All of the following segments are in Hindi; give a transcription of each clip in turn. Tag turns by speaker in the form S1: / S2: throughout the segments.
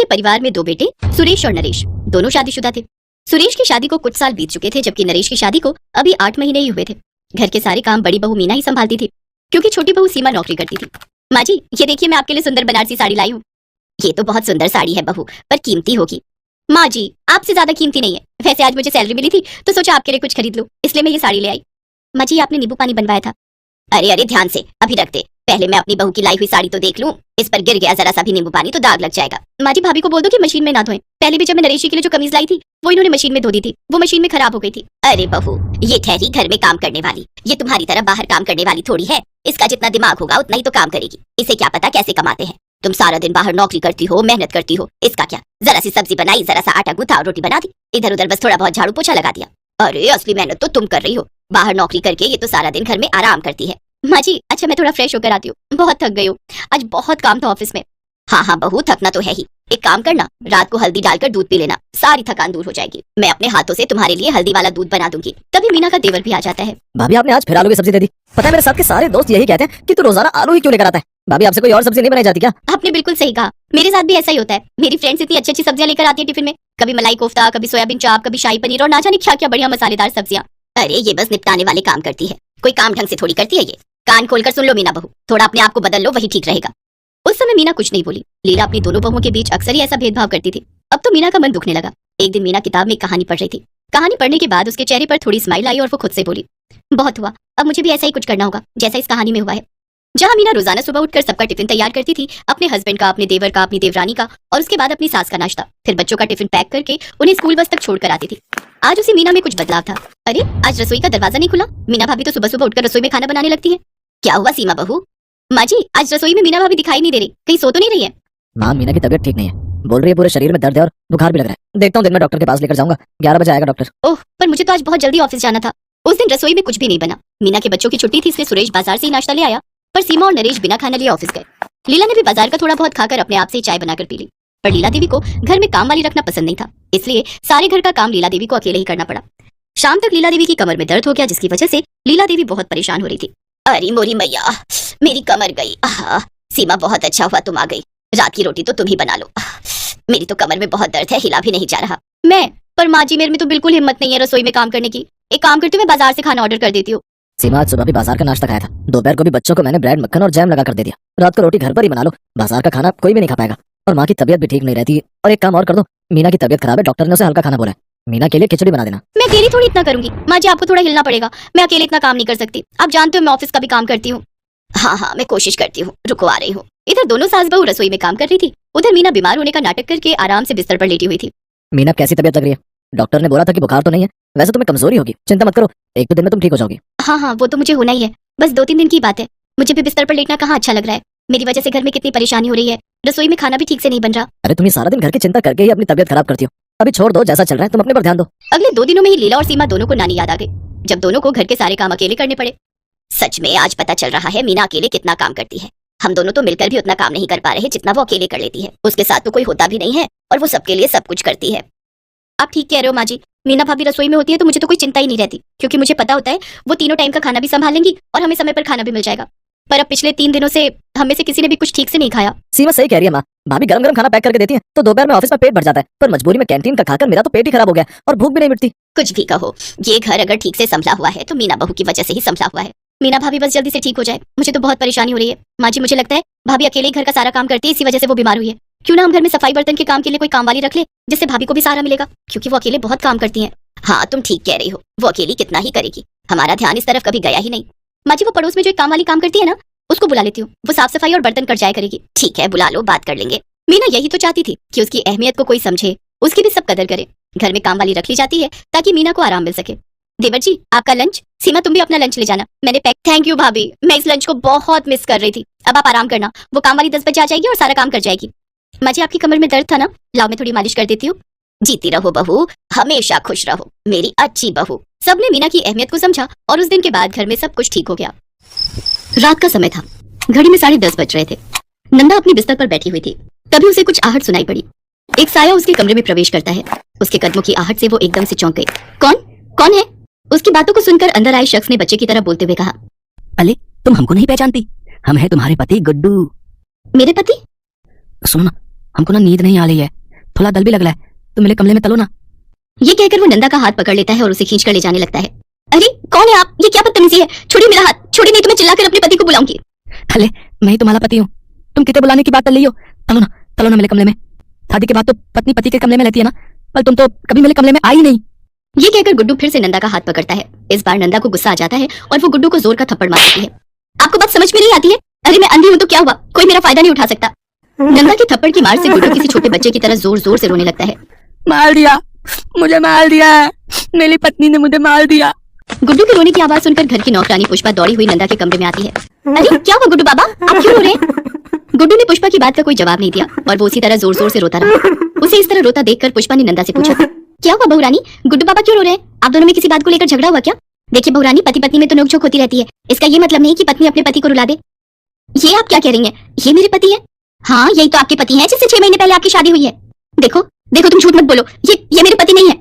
S1: परिवार में दो बेटे सुरेश और नरेश, दोनों शादीशुदा थे। सुरेश की शादी को कुछ साल बीत चुके थे, जबकि नरेश की शादी को अभी 8 महीने ही हुए थे। घर के सारे काम बड़ी बहू मीना ही संभालती थी, क्योंकि छोटी बहू सीमा नौकरी करती थी। माँ जी, ये देखिए, मैं आपके लिए सुंदर बनारसी साड़ी लाई हूँ। ये तो बहुत सुंदर साड़ी है बहू, पर कीमती होगी। माँ जी, आपसे ज्यादा कीमती नहीं है। वैसे आज मुझे सैलरी मिली थी तो सोचा आपके लिए कुछ खरीद लूं, इसलिए मैं ये साड़ी ले आई। माँ जी, आपने नींबू पानी बनवाया था। अरे अरे, ध्यान से, अभी रख दे। पहले मैं अपनी बहू की लाई हुई साड़ी तो देख लूं। इस पर गिर गया जरा सा भी नींबू पानी तो दाग लग जाएगा। माँ जी, भाभी को बोल दो कि मशीन में ना धोएं। पहले भी जब मैं नरेश जी के लिए जो कमीज लाई थी वो इन्होंने मशीन में धो दी थी, वो मशीन में खराब हो गई थी। अरे बहू, ये ठहरी घर में काम करने वाली, ये तुम्हारी तरह बाहर काम करने वाली थोड़ी है। इसका जितना दिमाग होगा उतना ही तो काम करेगी। इसे क्या पता कैसे कमाते हैं। तुम सारा दिन बाहर नौकरी करती हो, मेहनत करती हो, इसका क्या? जरा सी सब्जी बनाई, जरा सा आटा गूंथा और रोटी बना दी, इधर उधर बस थोड़ा बहुत झाड़ू पोछा लगा दिया। अरे असली मेहनत तो तुम कर रही हो। बाहर नौकरी करके ये तो सारा दिन घर में आराम करती है। माँ जी, अच्छा मैं थोड़ा फ्रेश होकर आती हूँ, बहुत थक गई हूँ। आज बहुत काम था ऑफिस में। हाँ हाँ बहू, थकना तो है ही। एक काम करना, रात को हल्दी डालकर दूध पी लेना, सारी थकान दूर हो जाएगी। मैं अपने हाथों से तुम्हारे लिए हल्दी वाला दूध बना दूंगी। तभी मीना का देवर भी आ जाता है।
S2: भाभी, आपने आज फिर आलू की सब्जी दे दी। पता है मेरे साथ के सारे दोस्त यही कहते हैं कि तू रोजाना आलू ही क्यों लेकर आता है। भाभी, आपसे कोई और सब्जी नहीं बनाई जाती क्या?
S1: आपने बिल्कुल सही कहा, मेरे साथ भी ऐसा ही होता है। मेरी फ्रेंड्स इतनी अच्छी अच्छी सब्जियां लेकर आती है टिफिन में, कभी मलाई कोफ्ता, कभी सोयाबीन चाप, कभी शाही पनीर और ना जाने क्या क्या बढ़िया मसालेदार सब्जियां। अरे ये बस निपटाने वाले काम करती है, कोई काम ढंग से थोड़ी करती है ये। कान खोलकर सुन लो मीना बहू, थोड़ा अपने आप को बदल लो, वही ठीक रहेगा। उस समय मीना कुछ नहीं बोली। लीला अपनी दोनों बहुओं के बीच अक्सर ही ऐसा भेदभाव करती थी। अब तो मीना का मन दुखने लगा। एक दिन मीना किताब में एक कहानी पढ़ रही थी। कहानी पढ़ने के बाद उसके चेहरे पर थोड़ी स्माइल आई और वो खुद से बोली, बहुत हुआ, अब मुझे भी ऐसा ही कुछ करना होगा जैसा इस कहानी में हुआ है। जहाँ मीना रोजाना सुबह उठकर सबका टिफिन तैयार करती थी, अपने हस्बैंड का, अपने देवर का, अपनी देवरानी का और उसके बाद अपनी सास का नाश्ता, फिर बच्चों का टिफिन पैक करके उन्हें स्कूल बस तक छोड़कर आती थी। आज उसी मीना में कुछ बदलाव था। अरे आज रसोई का दरवाजा नहीं खुला। मीना भाभी तो सुबह सुबह उठकर रसोई में खाना बनाने लगती है। क्या हुआ सीमा बहू? माँ जी, आज रसोई में मीना भाभी दिखाई नहीं दे रही, कहीं सो तो नहीं रही है?
S2: माँ, मीना की तबीयत ठीक नहीं है, बोल रही है पूरे शरीर में दर्द है और बुखार भी लग रहा है। देखता हूँ दिन में डॉक्टर के पास लेकर जाऊंगा, 11 बजे आएगा डॉक्टर।
S1: ओह, पर मुझे तो आज बहुत जल्दी ऑफिस जाना था। उस दिन रसोई में कुछ भी नहीं बना। मीना के बच्चों की छुट्टी थी, इसलिए सुरेश बाजार से ही नाश्ता ले आया, पर सीमा और नरेश बिना खाने लिए ऑफिस गए। लीला ने भी बाजार का थोड़ा बहुत खाकर अपने आप से चाय बनाकर पी ली, पर लीला देवी को घर में काम वाली रखना पसंद नहीं था, इसलिए सारे घर का काम लीला देवी को अकेले ही करना पड़ा। शाम तक लीला देवी की कमर में दर्द हो गया, जिसकी वजह से लीला देवी बहुत परेशान हो रही थी। अरे मोरी मैया, मेरी कमर गई। सीमा, बहुत अच्छा हुआ तुम आ गई। रात की रोटी तो तुम ही बना लो, मेरी तो कमर में बहुत दर्द है, हिला भी नहीं जा रहा। पर माँ जी, मेरे में तो बिल्कुल हिम्मत नहीं है रसोई में काम करने की। एक काम करती हूँ, मैं बाजार से खाना ऑर्डर कर देती हूँ।
S2: सीमा, आज सुबह भी बाजार का नाश्ता खाया था, दोपहर को भी बच्चों को मैंने ब्रेड, मक्खन और जैम लगा कर दे दिया। रात को रोटी घर पर ही बना लो, बाजार का खाना कोई भी नहीं खा पाएगा। और माँ की तबीयत भी ठीक नहीं रहती। और एक काम और कर दो, मीना की तबीयत खराब है, डॉक्टर ने उसे हल्का खाना बोला है। मीना के लिए खिचड़ी बना देना।
S1: मैं अकेली थोड़ी इतना करूंगी माँ जी, आपको थोड़ा हिलना पड़ेगा। मैं अकेले इतना काम नहीं कर सकती, आप जानते हो मैं ऑफिस का भी काम करती हूँ। हाँ हाँ, मैं कोशिश करती हूँ, रुको आ रही हूँ। इधर दोनों सास बहू रसोई में काम कर रही थी, उधर मीना बीमार होने का नाटक करके आराम से बिस्तर पर लेटी हुई थी।
S2: मीना, कैसी तबीयत लग रही है? डॉक्टर ने बोला था कि बुखार तो नहीं है, वैसे तुम्हें कमजोरी होगी, चिंता मत करो, 1-2 दिन में तुम ठीक हो जाओगी।
S1: हाँ हाँ, वो तो मुझे होना ही है, बस 2-3 दिन की बात है। मुझे भी बिस्तर पर लेटना कहाँ अच्छा लग रहा है। मेरी वजह से घर में कितनी परेशानी हो रही है, रसोई में खाना भी ठीक से नहीं बन रहा।
S2: अरे तुम सारा दिन घर की चिंता करके ही अपनी तबीयत खराब करती हो। अभी छोड़ दो, जैसा चल रहा है तुम अपने पर ध्यान दो।
S1: अगले 2 दिनों में ही लीला और सीमा दोनों को नानी याद आ गई, जब दोनों को घर के सारे काम अकेले करने पड़े। सच में आज पता चल रहा है मीना अकेले कितना काम करती है। हम दोनों तो मिलकर भी उतना काम नहीं कर पा रहे जितना वो अकेले कर लेती है। उसके साथ तो कोई होता भी नहीं है और वो सबके लिए सब कुछ करती है। आप ठीक कह रहे हो माँ जी, मीना भाभी रसोई में होती है तो मुझे तो कोई चिंता ही नहीं रहती, क्योंकि मुझे पता होता है वो तीनों टाइम का खाना भी संभाल लेंगी और हमें समय पर खाना भी मिल जाएगा। पर अब पिछले 3 दिनों से हमें से किसी ने भी कुछ ठीक से नहीं खाया।
S2: सीमा सही कह रही है माँ, भाभी गरम गरम खाना पैक करके देती है तो दोपहर में ऑफिस में पेट भर जाता है, पर मजबूरी में कैंटीन का खाकर मेरा तो पेट ही खराब हो गया और भूख भी नहीं मिटती।
S1: कुछ भी कहो, ये घर अगर ठीक से संभला हुआ है तो मीना बहू की वजह से ही संभला हुआ है। मीना भाभी बस जल्दी से ठीक हो जाए, मुझे तो बहुत परेशानी हो रही है। माँ जी, मुझे लगता है भाभी अकेले ही घर का सारा काम करती है, इसी वजह से वो बीमार हुई है। क्यों ना हम घर में सफाई बर्तन के काम के लिए कोई काम वाली रख ले, जिससे भाभी को भी सहारा मिलेगा, क्योंकि वो अकेले बहुत काम करती हैं। हाँ तुम ठीक कह रही हो, वो अकेली कितना ही करेगी, हमारा ध्यान इस तरफ कभी गया ही नहीं। माँ जी, वो पड़ोस में जो एक काम वाली काम करती है ना, उसको बुला लेती हूँ, वो साफ सफाई और बर्तन कर जाया करेगी। ठीक है, बुला लो, बात कर लेंगे। मीना यही तो चाहती थी कि उसकी अहमियत को कोई समझे, उसकी भी सब कदर करे। घर में काम वाली रख ली जाती है ताकि मीना को आराम मिल सके। देवर जी, आपका लंच। सीमा, तुम भी अपना लंच ले जाना, मैंने पैक। थैंक यू भाभी, मैं इस लंच को बहुत मिस कर रही थी। अब आप आराम करना, वो काम वाली 10 बजे आ जाएगी और सारा काम कर जाएगी। माँ जी, आपकी कमर में दर्द था ना, लाओ मैं थोड़ी मालिश कर देती हूँ। जीती रहो बहू, हमेशा खुश रहो, मेरी अच्छी बहू। सबने मीना की अहमियत को समझा और उस दिन के बाद घर में सब कुछ ठीक हो गया। रात का समय था, घड़ी में 10:30 बज रहे थे। नंदा अपनी बिस्तर पर बैठी हुई थी, तभी उसे कुछ आहट सुनाई पड़ी। एक साया उसके कमरे में प्रवेश करता है। उसके कदमों की आहट से वो एकदम से चौंक गई। कौन है? उसकी बातों को सुनकर अंदर आए शख्स ने बच्चे की तरह बोलते हुए कहा,
S2: अले तुम हमको नहीं पहचानती, हम हैं तुम्हारे पति गुड्डू।
S1: मेरे पति?
S2: सुनो ना, हमको ना नींद नहीं आ रही है, थोड़ा दल भी लग रहा है, तो मेरे कमरे में तलो ना।
S1: ये कहकर वो नंदा का हाथ पकड़ लेता है और उसे खींच कर ले जाने लगता है। अरे कौन है आप? ये क्या बदतमीजी है? छोड़िए मेरा हाथ, छोड़िए नहीं तो मैं चिल्लाकर अपने पति को बुलाऊंगी।
S2: अरे मैं ही तुम्हारा पति हूँ, तुम कितने बुलाने की बात कर रही हो? तलो ना मेरे कमरे में। शादी के बाद तो पत्नी पति के कमरे में रहती है ना, पर तुम तो कभी मेरे कमरे में आई नहीं।
S1: ये कहकर गुड्डू फिर से नंदा का हाथ पकड़ता है। इस बार नंदा को गुस्सा आ जाता है और वो गुड्डू को जोर का थप्पड़ मार देती है। आपको बात समझ में नहीं आती है? अरे मैं अंधी हूँ तो क्या हुआ, कोई मेरा फायदा नहीं उठा सकता। नंदा के थप्पड़ की मार से गुड्डू किसी छोटे बच्चे की तरह जोर जोर से रोने लगता है।
S2: मार दिया, मुझे मार दिया, मेरी पत्नी ने मुझे मार दिया।
S1: गुड्डू के रोने की आवाज सुनकर घर की नौकरानी पुष्पा दौड़ी हुई नंदा के कमरे में आती है। अरे क्या हुआ गुड्डू बाबा, आप क्यों रो रहे हैं? गुड्डू ने पुष्पा की बात का कोई जवाब नहीं दिया और वो उसी तरह जोर जोर से रोता रहा। उसे इस तरह रोता देखकर पुष्पा ने नंदा से पूछा, क्या हुआ बहुरानी, गुड्डू बाबा क्यों रो रहे हैं? आप दोनों में किसी बात को लेकर झगड़ा हुआ क्या? देखिए बहुरानी, पति पत्नी में तो नोकझोंक होती रहती है, इसका ये मतलब नहीं कि पत्नी अपने पति को रुला दे। ये आप क्या कह रही हैं? ये मेरे पति है। हाँ यही तो आपके पति हैं जिससे 6 महीने पहले आपकी शादी हुई है। देखो देखो तुम झूठ मत बोलो, ये मेरे पति नहीं है।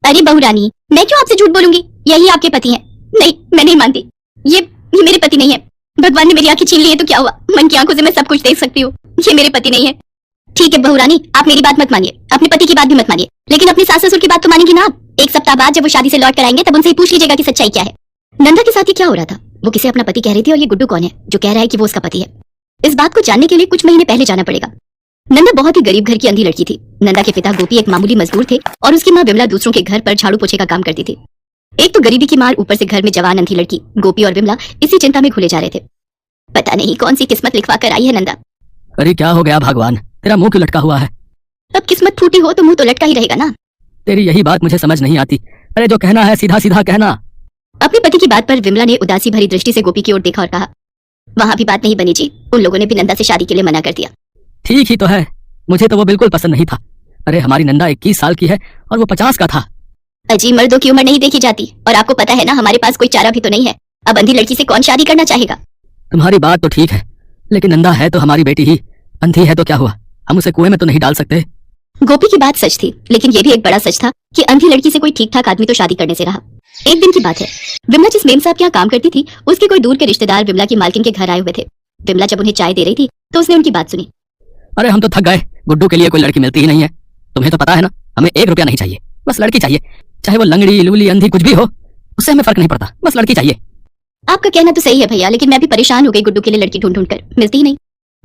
S1: अरे बहुरानी, मैं क्यों आपसे झूठ बोलूंगी? यही आपके पति हैं। नहीं मैं नहीं मानती, ये मेरे पति नहीं है। भगवान ने मेरी आंखें छीन ली है तो क्या हुआ, मन की आंखों से मैं सब कुछ देख सकती हूँ। ये मेरे पति नहीं है। ठीक है बहुरानी, आप मेरी बात मत मानिए, अपने पति की बात भी मत मानिए, लेकिन अपने सास ससुर की बात तो मानेंगी ना आप। एक सप्ताह बाद जब वो शादी से लौट कर आएंगे तब उनसे ही पूछ लीजिएगा कि सच्चाई क्या है। नंदा के साथ ही क्या हो रहा था? वो किसे अपना पति कह रही थी और ये गुड्डू कौन है जो कह रहा है कि वो उसका पति है? इस बात को जानने के लिए कुछ महीने पहले जाना पड़ेगा। नंदा बहुत ही गरीब घर की अंधी लड़की थी। नंदा के पिता गोपी एक मामूली मजदूर थे और उसकी माँ विमला दूसरों के घर पर झाड़ू पोछे का काम करती थी। एक तो गरीबी की मार, ऊपर से घर में जवान अंधी लड़की। गोपी और विमला इसी चिंता में घुले जा रहे थे। पता नहीं कौन सी किस्मत लिखवा कर आई है नंदा।
S2: अरे क्या हो गया भगवान, तेरा मुंह क्यों लटका हुआ है?
S1: अब किस्मत फूटी हो तो मुंह तो लटका ही रहेगा ना।
S2: तेरी यही बात मुझे समझ नहीं आती। अरे जो कहना है सीधा सीधा कहना।
S1: अपने पति की बात पर विमला ने उदासी भरी दृष्टि से गोपी की ओर देखा और कहा, वहां भी बात नहीं बनी जी, उन लोगों ने भी नंदा से शादी के लिए मना कर दिया।
S2: ठीक ही तो है, मुझे तो वो बिल्कुल पसंद नहीं था। अरे हमारी नंदा 21 साल की है और वो 50 का था।
S1: अजी मर्दों की उम्र नहीं देखी जाती, और आपको पता है ना हमारे पास कोई चारा भी तो नहीं है। अब अंधी लड़की से कौन शादी करना चाहेगा?
S2: तुम्हारी बात तो ठीक है, लेकिन नंदा है तो हमारी बेटी ही, अंधी है तो क्या हुआ, हम उसे कुएं में तो नहीं डाल सकते।
S1: गोपी की बात सच थी, लेकिन ये भी एक बड़ा सच था कि अंधी लड़की से कोई ठीक ठाक आदमी तो शादी करने से रहा। एक दिन की बात है, विमला जिस मेम साहब के यहाँ काम करती थी उसके कोई दूर के रिश्तेदार विमला की मालकिन के घर आए हुए थे। विमला जब उन्हें चाय दे रही थी तो उसने उनकी बात सुनी।
S2: अरे हम तो थक गए, गुड्डू के लिए कोई लड़की मिलती ही नहीं है। तुम्हें तो पता है ना, हमें 1 रुपया नहीं चाहिए, बस लड़की चाहिए। चाहे वो लंगड़ी लूली अंधी कुछ भी हो, उससे हमें फर्क नहीं पड़ता, बस लड़की चाहिए।
S1: आपका कहना तो सही है भैया, लेकिन मैं भी परेशान हो गई गुड्डू के लिए लड़की ढूंढ ढूंढ कर, मिलती ही नहीं।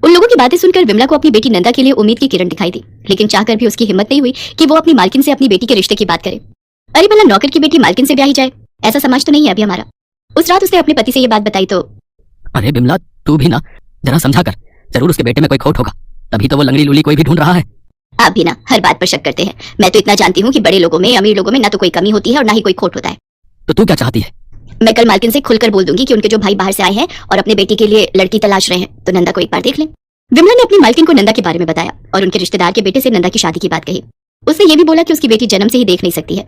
S1: उन लोगों की बातें सुनकर विमला को अपनी बेटी नंदा के लिए उम्मीद की किरण दिखाई दी, लेकिन चाहकर भी उसकी हिम्मत नहीं हुई कि वो अपनी मालकिन से अपनी बेटी के रिश्ते की बात करे। अरे भला नौकर की बेटी मालकिन से ब्याही जाए, ऐसा समाज तो नहीं है अभी हमारा। उस रात उसने अपने पति से ये बात बताई तो।
S2: अरे बिमला तू भी ना जरा समझा कर, जरूर उसके बेटे में कोई खोट होगा, तभी तो वो लंगड़ी लूली कोई भी ढूंढ रहा है।
S1: आप भी ना हर बात पर शक करते हैं। मैं तो इतना जानती हूँ कि बड़े लोगों में, अमीर लोगों में ना तो कोई कमी होती है और ना ही कोई खोट होता है।
S2: तो तू क्या चाहती है?
S1: मैं कल मालकिन से खुलकर बोल दूंगी कि उनके जो भाई बाहर से आए हैं और अपने बेटी के लिए लड़की तलाश रहे हैं, तो नंदा को एक बार देख लें। विमला ने अपनी मालकिन को नंदा के बारे में बताया और उनके रिश्तेदार के बेटे से नंदा की शादी की बात कही। उसने ये भी बोला कि उसकी बेटी जन्म से ही देख नहीं सकती है।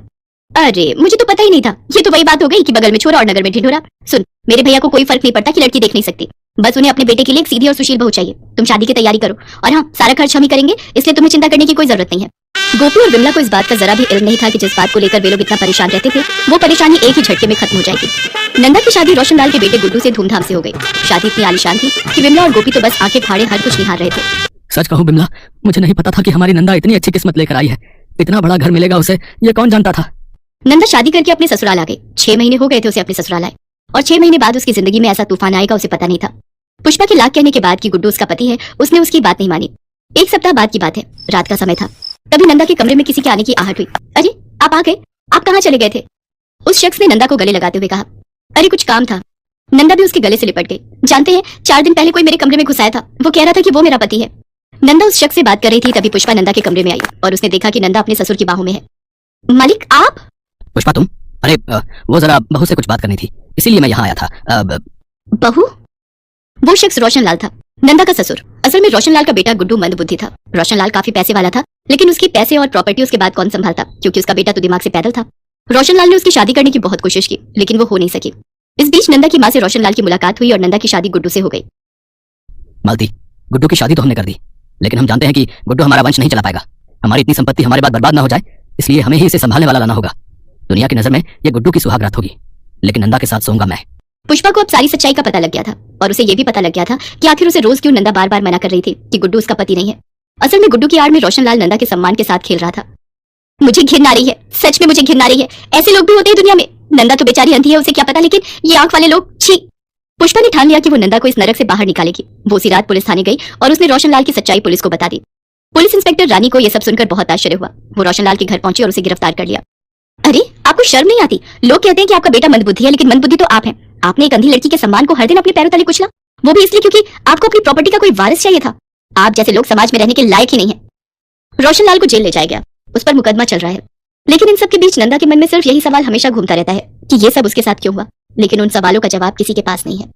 S1: अरे मुझे तो पता ही नहीं था, ये तो वही बात हो गई कि बगल में छोरा और नगर में ढिंढोरा। सुन, मेरे भैया को कोई फर्क नहीं पड़ता कि लड़की देख नहीं सकती, बस उन्हें अपने बेटे के लिए एक सीधी और सुशील बहू चाहिए। तुम शादी की तैयारी करो, और हाँ सारा खर्च हम ही करेंगे, इसलिए तुम्हें चिंता करने की कोई जरूरत नहीं है। गोपी और विमला को इस बात का जरा भी इल्म नहीं था कि जिस बात को लेकर वे लोग इतना परेशान रहते थे वो परेशानी एक ही झटके में खत्म हो जाएगी। नंदा की शादी रोशनलाल के बेटे गुड्डू से धूमधाम से हो गई। शादी इतनी आलीशान थी कि विमला और गोपी तो बस आंखें फाड़े हर कुछ निहार रहे थे।
S2: सच कहूँ बिमला, मुझे नहीं पता था कि हमारी नंदा इतनी अच्छी किस्मत लेकर आई है। इतना बड़ा घर मिलेगा उसे, ये कौन जानता था।
S1: नंदा शादी करके अपने ससुराल आ गई। 6 महीने हो गए थे उसे अपने ससुराल आए, और 6 महीने बाद उसकी जिंदगी में ऐसा तूफान आएगा उसे पता नहीं था। पुष्पा के लाख कहने के बाद कि गुड्डू उसका पति है, उसने उसकी बात नहीं मानी। एक सप्ताह बाद की बात है, रात का समय था, तभी नंदा के कमरे में किसी के आने की आहट हुई। अरे आप आ गए, आप कहाँ चले गए थे? उस शख्स ने नंदा को गले लगाते हुए कहा। अरे कुछ काम था। नंदा भी उसके गले से लिपट गई। जानते हैं 4 दिन पहले कोई मेरे कमरे में घुसाया था, वो कह रहा था कि वो मेरा पति है। नंदा उस शख्स से बात कर रही थी, तभी पुष्पा नंदा के कमरे में आई और उसने देखा कि नंदा अपने ससुर की बाहों में है। मालिक आप?
S2: पुष्पा तुम? अरे वो जरा बहू से कुछ बात करनी थी, इसीलिए मैं यहाँ आया था।
S1: बहू? वो शख्स रोशनलाल था, नंदा का ससुर। असल में रोशनलाल का बेटा गुड्डू मंदबुद्धि था। रोशनलाल काफी पैसे वाला था, लेकिन उसकी पैसे और प्रॉपर्टी उसके बाद कौन संभालता, क्योंकि उसका बेटा तो दिमाग से पैदल था। रोशनलाल ने उसकी शादी करने की बहुत कोशिश की, लेकिन वो हो नहीं सकी। इस बीच नंदा की माँ से रोशनलाल की मुलाकात हुई और नंदा की शादी गुड्डू से हो गई।
S2: मालती, गुड्डू की शादी तो हमने कर दी, लेकिन हम जानते हैं कि गुड्डू हमारा वंश नहीं चला पाएगा। हमारी इतनी संपत्ति हमारे बाद बर्बाद ना हो जाए, इसलिए हमें ही इसे संभालने वाला लाना होगा। दुनिया की नजर में ये गुड्डू की सुहागरात होगी, लेकिन नंदा के साथ सोऊंगा मैं।
S1: पुष्पा को अब सारी सच्चाई का पता लग गया था, और उसे ये भी पता लग गया था कि आखिर उसे रोज क्यों नंदा बार बार मना कर रही थी कि गुड्डू उसका पति नहीं है। असल में गुड्डू की आड़ में रोशनलाल नंदा के सम्मान के साथ खेल रहा था। मुझे घिन आ रही है, सच में मुझे घिन आ रही है। ऐसे लोग भी होते हैं दुनिया में। नंदा तो बेचारी अंधी है, उसे क्या पता, लेकिन ये आंख वाले लोग, छी। पुष्पा ने ठान लिया कि वो नंदा को इस नरक से बाहर निकालेगी। वो उसी रात पुलिस थाने गई और उसने रोशनलाल की सच्चाई पुलिस को बता दी। पुलिस इंस्पेक्टर रानी को यह सब सुनकर बहुत आश्चर्य हुआ। वो रोशनलाल के घर पहुंची और उसे गिरफ्तार कर लिया। अरे, आपको शर्म नहीं आती? लोग कहते हैं कि आपका बेटा मंदबुद्धि है, लेकिन मंदबुद्धि तो आप हैं। आपने एक अंधी लड़की के सम्मान को हर दिन अपने पैरों तले कुचला, वो भी इसलिए क्योंकि आपको अपनी प्रॉपर्टी का कोई वारिस चाहिए था। आप जैसे लोग समाज में रहने के लायक ही नहीं है। रोशनलाल को जेल ले जाया गया। उस पर मुकदमा चल रहा है। लेकिन इन सब के बीच नंदा के मन में सिर्फ यही सवाल हमेशा घूमता रहता है कि ये सब उसके साथ क्यों हुआ। लेकिन उन सवालों का जवाब किसी के पास नहीं है।